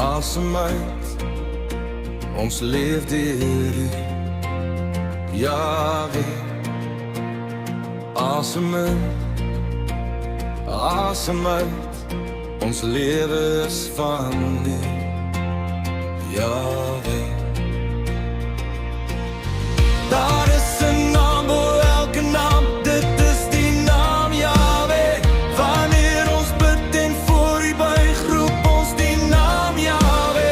Asem uit, ons leef deur U. Jahwe, asem in, asem uit, ons lewe is van U. Jahwe, daar is 'n naam bo elke naam, dit is die naam Jahwe. Wanneer ons bid en voor U buig, roep ons die naam Jahwe.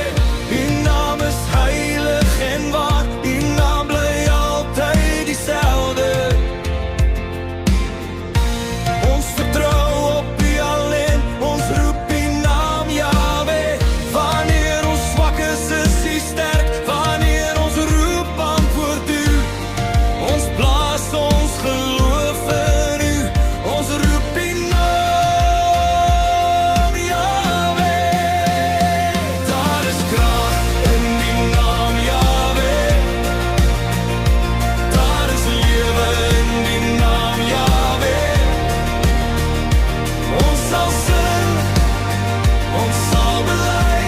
U naam is heilig en waar, U naam bly altyd dieselfde. Ons vertrou op U alleen, ons roep U naam Jahwe. Wanneer ons swak is U sterk, wanneer ons roep antwoord U. Ons blaas ons geloof in U, ons roep U naam Jahwe. Daar is krag in die naam Jahwe. Daar is lewe in die naam Jahwe. Ons sal sing, ons sal bely.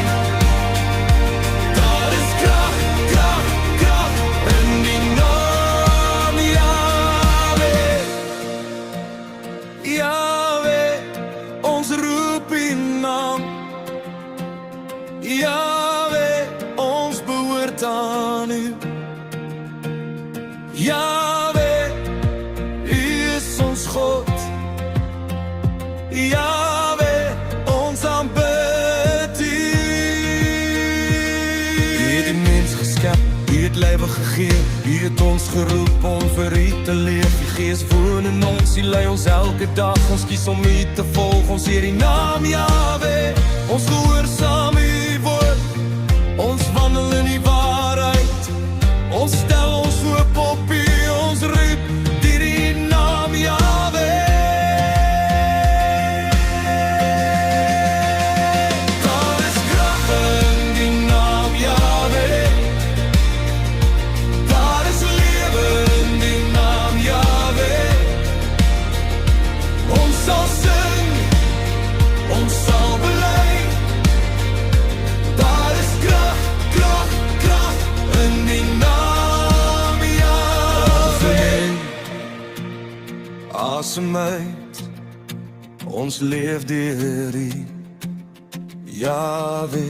Daar is krag, krag, krag in die naam Jahwe. Jahwe, ons roep U naam. Jahwe, ons behoort aan U. Jahwe, U is ons God. Jahwe, ons aanbid U. U het die mens geskep, U het lewe gegee, U het ons geroep om vir U te leef. Die Gees woon in ons, U lei ons elke dag, ons kies om U te volg, ons eer die naam Jahwe. Ons gehoorsaam U woord, ons wandel in die waarheid, ons stel ons hoop op U, ons roep die naam Jahwe. Daar is krag in die naam Jahwe. Daar is lewe in die naam Jahwe. Ons sal sing, ons sal bely. Daar is krag, krag, krag in die naam Jahwe. Asem uit, ons leef deur U. Jahwe.